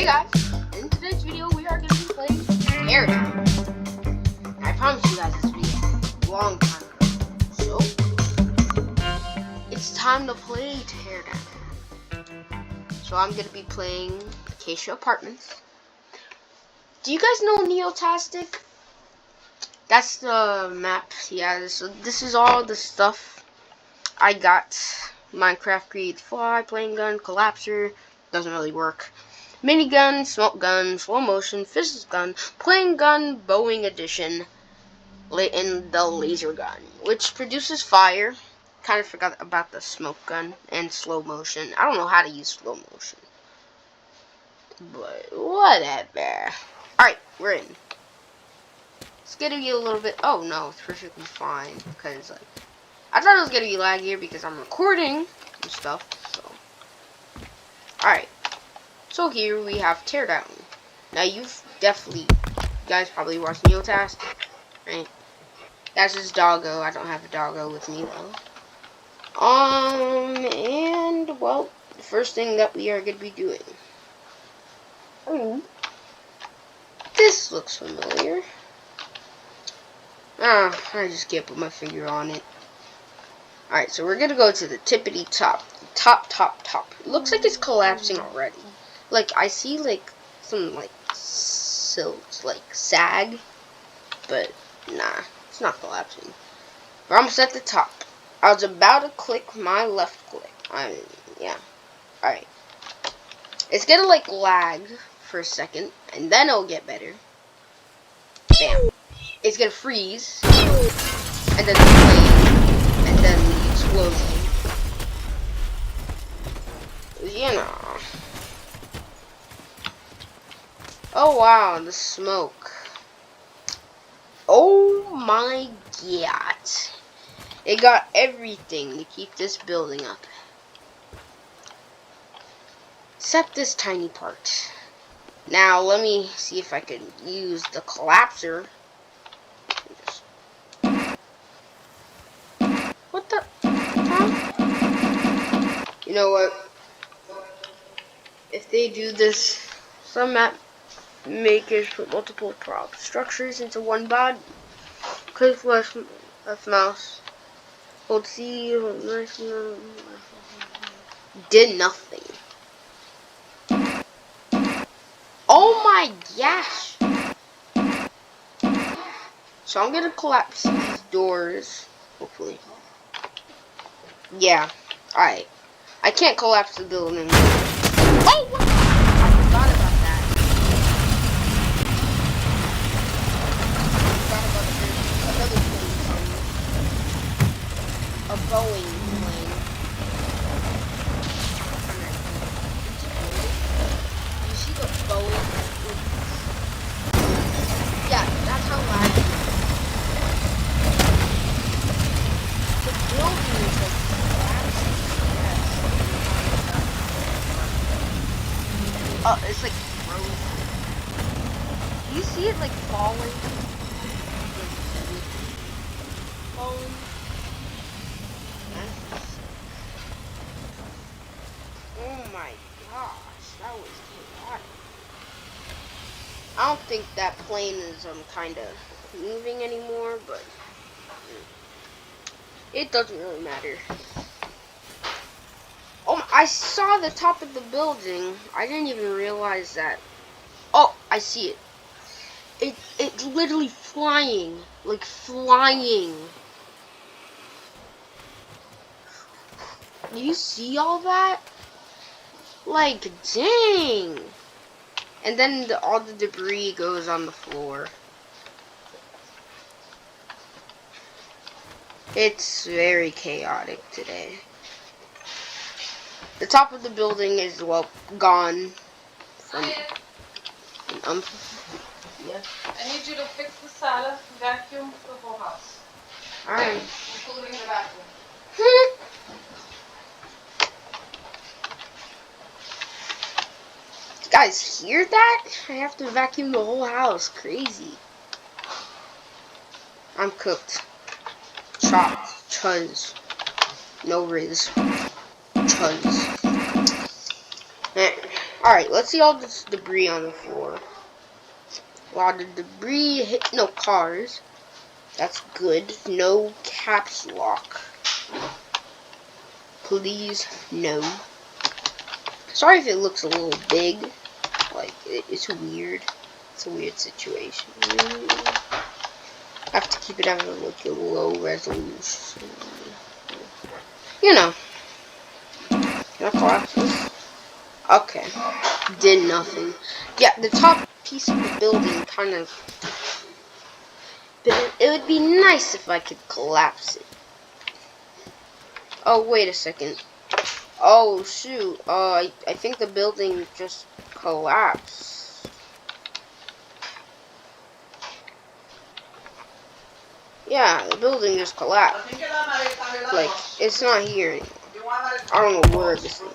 guys, in today's video we are going to be playing Teardown. I promised you guys this video a long time ago. So, it's time to play Teardown. So I'm going to be playing Acacia Apartments. Do you guys know Neotastic? That's the map. Yeah, this is all the stuff I got. Minecraft creates fly, plane gun, collapser, doesn't really work. Minigun, smoke gun, slow motion, physics gun, plane gun, Boeing edition, and the laser gun, which produces fire. Kind of forgot about the smoke gun and slow motion. I don't know how to use slow motion, but whatever. Alright, we're in. It's gonna be a little bit. Oh no, it's perfectly fine because like I thought it was gonna be laggier because I'm recording and stuff. So, alright. So here we have Teardown. Now you guys probably watched Neotastic, right? That's his doggo. I don't have a doggo with me though. And well, the first thing that we are gonna be doing. This looks familiar. I just can't put my finger on it. Alright, so we're gonna go to the tippity top. Top. It looks like it's collapsing already. Like, I see, like, some, like, silts, like, sag. But, nah, it's not collapsing. We're almost at the top. I was about to click my left click. Yeah. Alright. It's gonna, like, lag for a second, and then it'll get better. Bam. It's gonna freeze, and then the flame, and then the explosion. You know. Oh wow, the smoke. Oh my god. It got everything to keep this building up. Except this tiny part. Now, let me see if I can use the collapser. What the? Huh? You know what? If they do this, some map makers put multiple prop structures into one body. Click left mouse. Hold C. Hold nice. Did nothing. Oh my gosh! So I'm gonna collapse these doors. Hopefully. Yeah. Alright. I can't collapse the building. Oh! What? I forgot about that. Another plane. A Boeing plane. You see the Boeing? Yeah, that's how loud it is. The building is like collapsing. Oh, it's like frozen. Do you see it like falling? Falling. Oh my gosh, that was chaotic. I don't think that plane is kind of moving anymore, but it doesn't really matter. Oh, I saw the top of the building. I didn't even realize that. Oh, I see it. It's literally flying, like flying. You see all that? Like, dang. And then all the debris goes on the floor. It's very chaotic today. The top of the building is, well, gone. Yeah. I need you to fix the salad, vacuum the whole house. Alright. Including the vacuum. You guys hear that? I have to vacuum the whole house. Crazy. I'm cooked. Chopped. Chuz. No riz. Chuz. Alright, let's see all this debris on the floor. A lot of debris hit no cars. That's good. No caps lock. Please, no. Sorry if it looks a little big. Like, it's weird. It's a weird situation. I have to keep it at like a low resolution. You know. Can I collapse this? Okay. Did nothing. Yeah, the top piece of the building kind of... But it would be nice if I could collapse it. Oh, wait a second. Oh, shoot. I think the building just collapsed. Yeah, the building just collapsed. Like, it's not here anymore. I don't know where this thing is.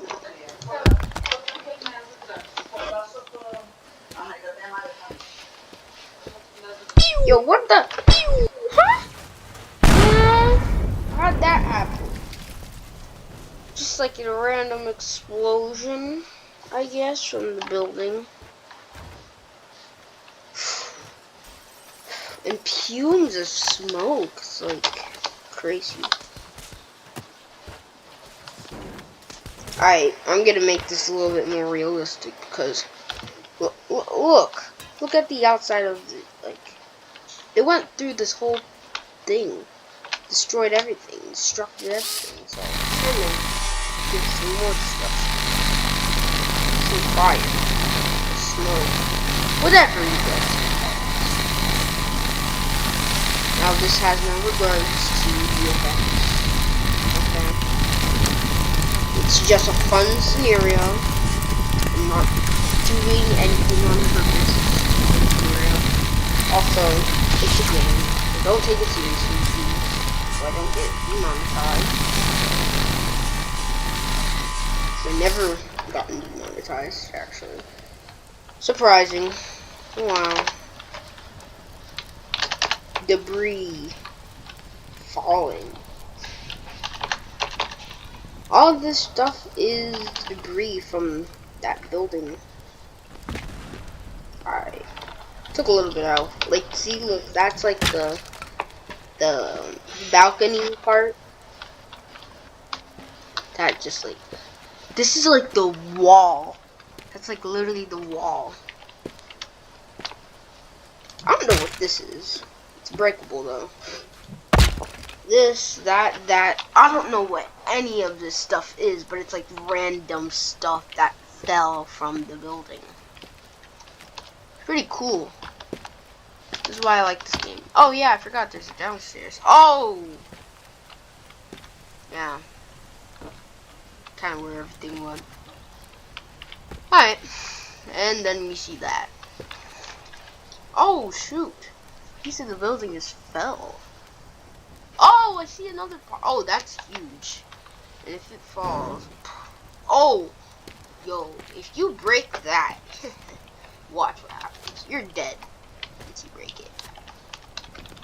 Yo, what the? Huh? How'd that happen? Just like a random explosion, I guess, from the building. And fumes of smoke. It's like crazy. Alright, I'm gonna make this a little bit more realistic because look at the outside of the, like, it went through this whole thing, destroyed everything, destructed everything. So I'm gonna give some more destruction, some fire, smoke, whatever you guys. Now this has no regards to the effects. Okay. It's just a fun scenario. I'm not doing anything on purpose. Scenario. Also, it's a game. So don't take it seriously, please. So I don't get demonetized. So I never gotten demonetized, actually. Surprising. Wow. Debris falling. All of this stuff is debris from that building. Alright. Took a little bit out. Like, see, look, that's like the balcony part. That just like, this is like the wall. That's like literally the wall. I don't know what this is. It's breakable though. This, that, I don't know what any of this stuff is, but it's like random stuff that fell from the building. Pretty cool. This is why I like this game. Oh yeah, I forgot there's a downstairs. Oh! Yeah. Kind of where everything went. Alright. And then we see that. Oh shoot. Piece of the building just fell. Oh, I see another part. Oh, that's huge. And if it falls, oh, yo, if you break that, watch what happens. You're dead once you break it.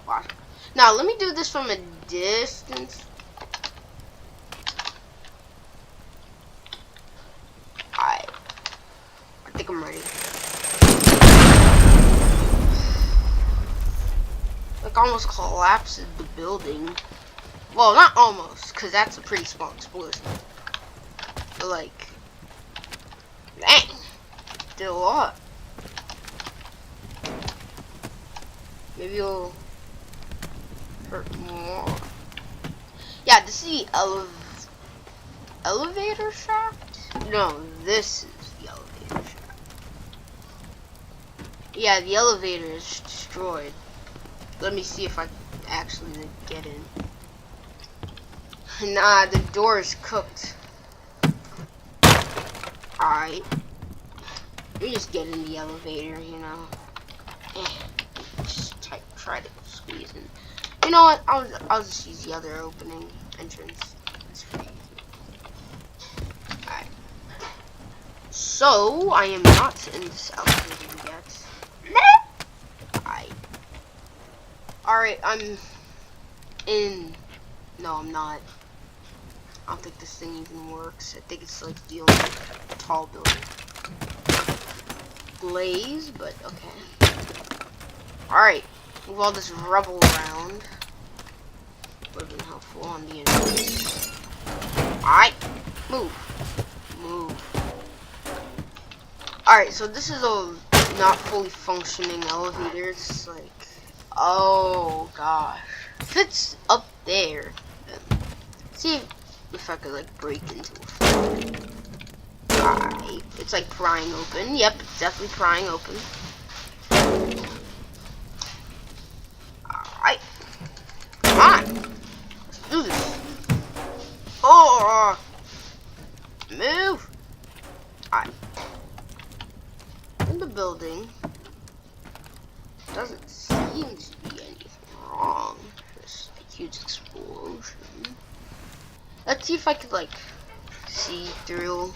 Watch. Now let me do this from a distance. I think I'm ready. Like almost collapses the building. Well, not almost, because that's a pretty small explosion. But like, dang, did a lot. Maybe it'll hurt more. Yeah, this is the elevator shaft? No, this is the elevator shaft. Yeah, the elevator is destroyed. Let me see if I actually get in. Nah, the door is cooked. Alright. We just get in the elevator, you know. Just try to squeeze in. You know what? I'll just use the other opening entrance. It's pretty easy. Alright. So, I am not in this elevator yet. Alright, I'm in. No, I'm not. I don't think this thing even works. I think it's like the only tall building. glaze, but okay. Alright, move all this rubble around. Would have been helpful on the enemies. Alright, move. Alright, so this is a not fully functioning elevator. It's like, oh gosh. If it's up there, then see if I could like break into a floor. Alright, it's like prying open. Yep, it's definitely prying open. Alright. Come on. Let's do this. Oh! Move! Alright. In the building. Doesn't seem to be anything wrong. Just a huge explosion. Let's see if I could like see through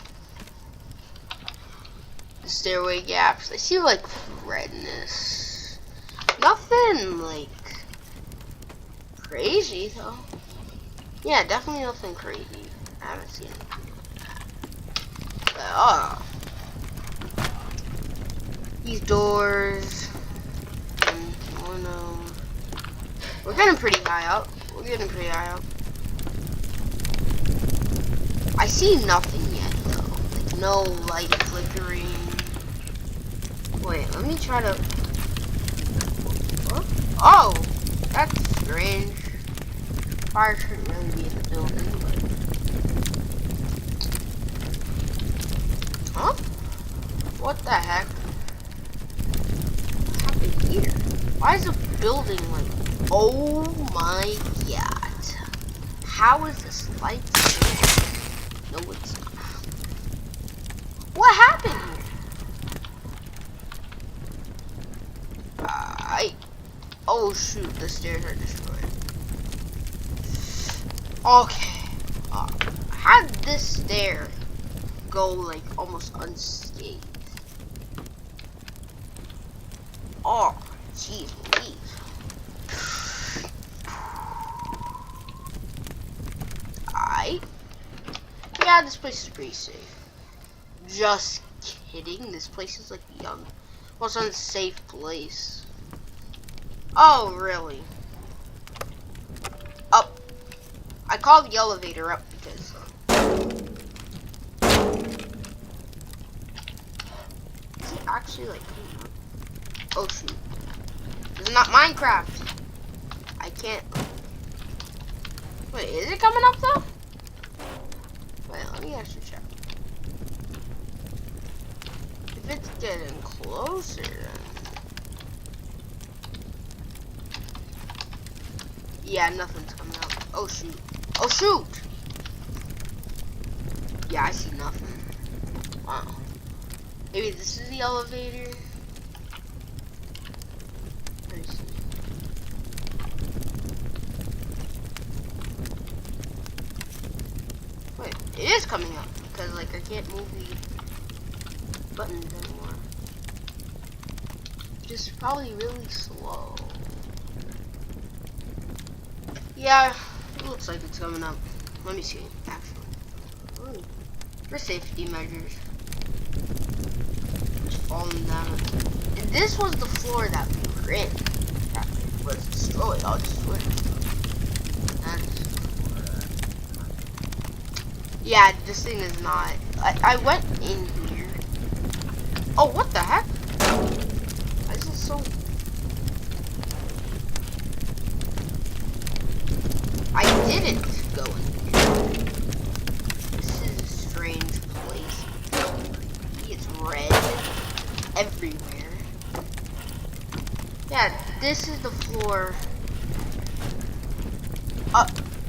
the stairway gaps. I see like redness. Nothing like crazy though. Yeah, definitely nothing crazy. I haven't seen anything like that. These doors. Oh no. We're getting pretty high up. I see nothing yet though. Like no light flickering. Wait, let me try to. What? Oh! That's strange. Fire shouldn't really be in the building, but. Huh? What the heck? What happened here? Why is the building like. Oh my god. How is this light? No, it's not. What happened here? Oh shoot, the stairs are destroyed. Okay. How did this stair go like almost unscathed? Oh, jeez Louise. Yeah, this place is pretty safe. Just kidding. This place is like the most unsafe place. Oh, really? Up. I called the elevator up because. Is he actually like coming up? Oh shoot. This is not Minecraft. I can't. Wait, is it coming up though? Wait, let me actually check. If it's getting closer, then. Yeah, nothing's coming up. Oh shoot. Oh shoot! Yeah, I see nothing. Wow. Maybe this is the elevator. Let me see. Wait, it is coming up because like I can't move the buttons anymore. Just probably really slow. Yeah, it looks like it's coming up. Let me see, actually. Ooh. For safety measures. Just falling down. And this was the floor that we were in. That was destroyed. I'll just switch. Yeah, this thing is not. I went in here. Oh, what the heck? Why is it so... I didn't go in here. This is a strange place. It's red everywhere. Yeah, this is the floor.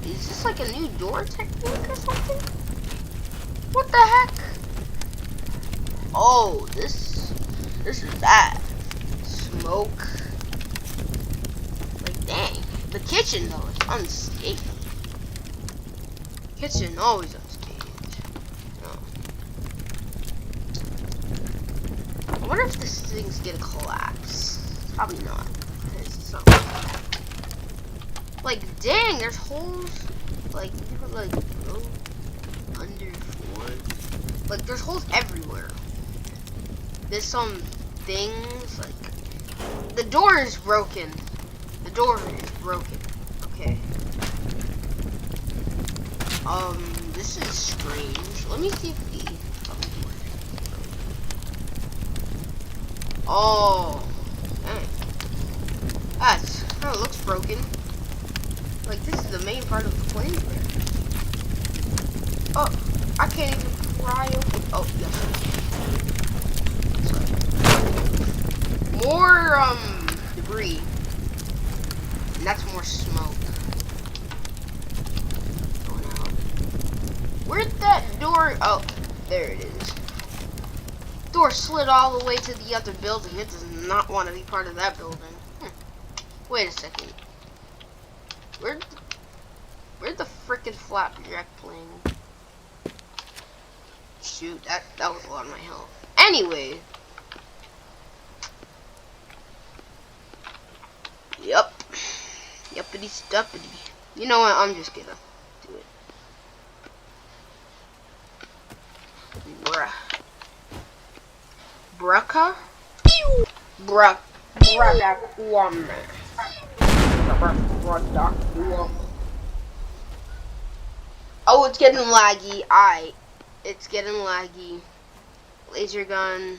Is this like a new door technique or something? What the heck? Oh, this is that. Smoke. Like, dang. The kitchen, though, is unscathed. Kitchen, always unscathed. No. I wonder if this thing's gonna collapse. Probably not. It's not like, dang, there's holes. Like, you could, like, go under floor. Like, there's holes everywhere. There's some things. Like, the door is broken. The door is broken. Okay. This is strange. Let me see if the other door is broken. Oh, dang. That looks broken. Like, this is the main part of the plane there. Oh, I can't even pry open. Oh, yes. Sorry. More, debris. And that's more smoke. Going out. Where'd that door? Oh, there it is. Door slid all the way to the other building. It does not want to be part of that building. Wait a second. Where'd the frickin' flapjack plane? Shoot, that was a lot of my health. Anyway. Yup. Yuppity stuppity. You know what? I'm just gonna do it. Bruh. Brucka? Bruh. Oh, it's getting laggy. It's getting laggy. Laser gun.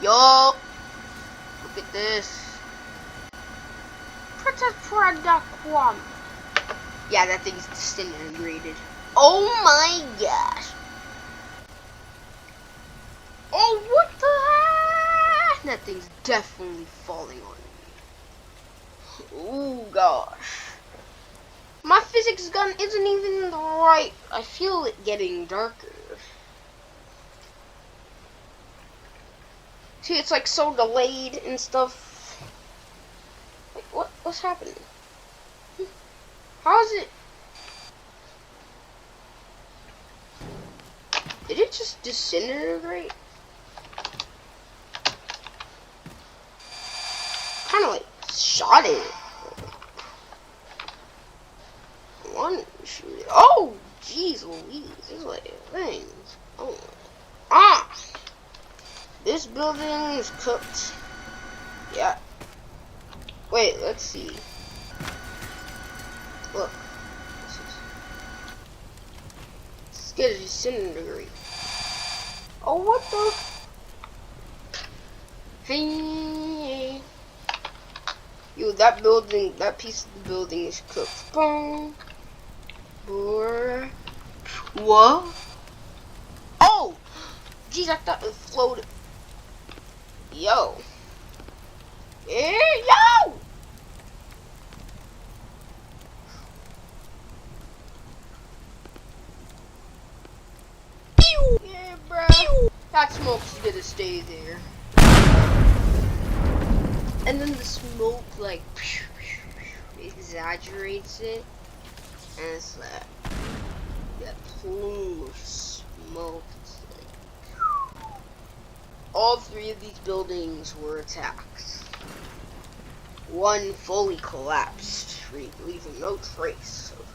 Yo! Look at this. Yeah, that thing's disintegrated. Oh my gosh. Oh, what the heck? That thing's definitely falling on me. Oh gosh. My physics gun isn't even right. I feel it getting darker. See, it's like so delayed and stuff. Like, what's happening? How is it? Did it just disintegrate? Kind of like shot it. One shoot. Oh, jeez Louise. This is like things. Oh. Ah! This building is cooked. Yeah. Wait, let's see. Look. Let's get a disintegrate. Oh, what the? Hey. Yo, that building, that piece of the building is cooked. Boom. What? Oh! Jeez, I thought it floated. Yo. Yo! Yeah, bro. That smoke's gonna stay there. And then the smoke, like, exaggerates it. And it's that plume of smoke. All three of these buildings were attacked. One fully collapsed, leaving no trace of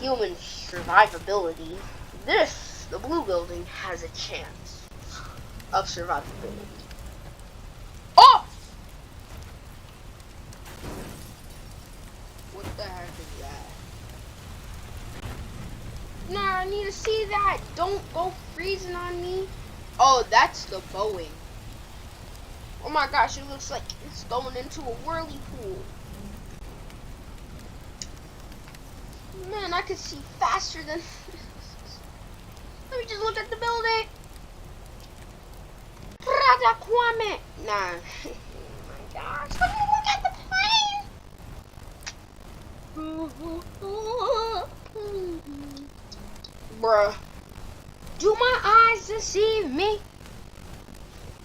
human survivability. This, the blue building, has a chance of survivability. Oh! What the heck is that? Nah, I need to see that. Don't go freezing on me. Oh, that's the Boeing. Oh my gosh, it looks like it's going into a whirlpool. Man, I could see faster than... Let me just look at the building. Prada Kwame. Nah. Oh my gosh, let me look at the plane. Bruh. Do my eyes deceive me?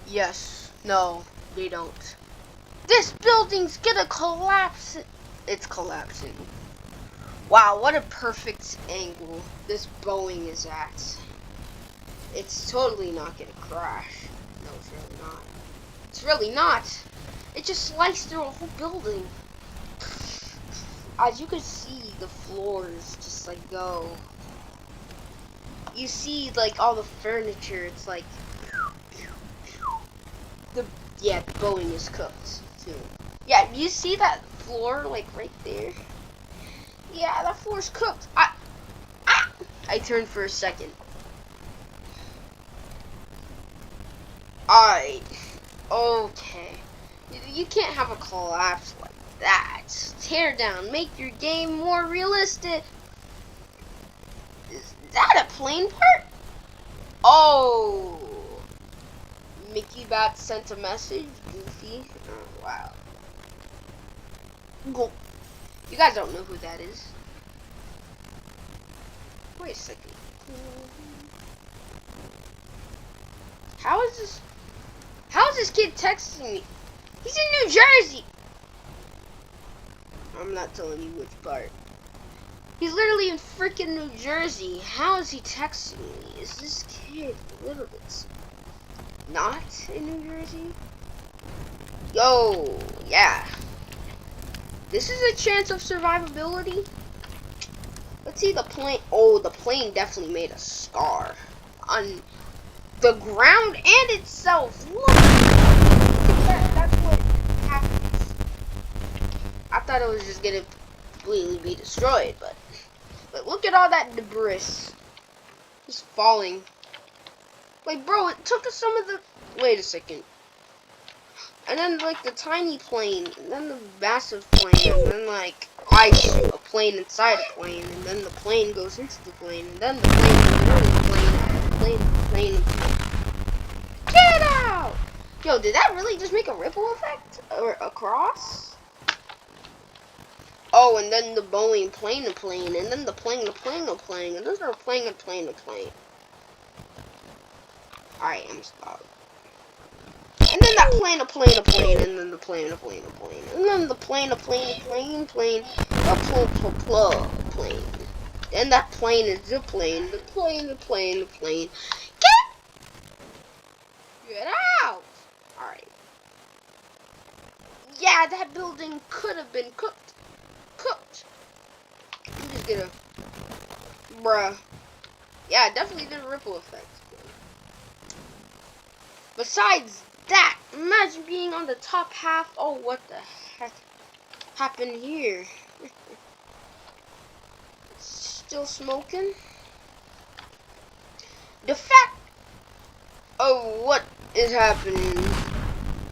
Yes. No, they don't. This building's gonna collapse. It's collapsing. Wow, what a perfect angle this Boeing is at. It's totally not gonna crash. No, it's really not. It's really not. It just sliced through a whole building. As you can see, the floors just like go. you see like all the furniture. It's like the Boeing is cooked too. Yeah, you see that floor like right there? Yeah, that floor's cooked. I turned for a second. Alright. Okay. You can't have a collapse like that. Tear down. Make your game more realistic. Is that a plane part? Oh. Mickey Bat sent a message. Goofy. Oh, wow. Go. You guys don't know who that is. Wait a second. How is this kid texting me? He's in New Jersey. I'm not telling you which part. He's literally in freaking New Jersey. How is he texting me? Is this kid a little bit not in New Jersey? Yo, yeah. This is a chance of survivability. Let's see the plane. Oh, the plane definitely made a scar on the ground and itself. Look at that. That's what happens. I thought it was just gonna completely be destroyed, but look at all that debris just falling. Like, bro, it took us some of the. Wait a second. And then like the tiny plane, and then the massive plane, and then like I shoot a plane inside a plane, and then the plane goes into the plane, and then the plane goes into the plane. Get out! Yo, did that really just make a ripple effect or across? Oh, and then the Boeing plane to plane, and then the plane to plane to plane, and then the plane to plane to plane. Alright, I'm stopped. And then that plane to plane to plane, and then the plane to plane to plane, and then the plane to plane to plane, plane. And that plane is the plane, the plane, the plane, the plane. Get out! Alright. Yeah, that building could have been cooked. I'm just gonna. Bruh. Yeah, it definitely did a ripple effect. Besides that, imagine being on the top half. Oh, what the heck happened here? Still smoking? The fact of what is happening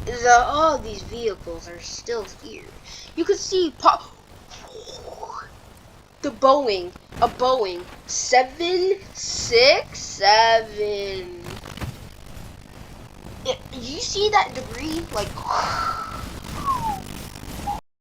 is that all these vehicles are still here. You can see the Boeing, a Boeing 767. You see that debris? Like,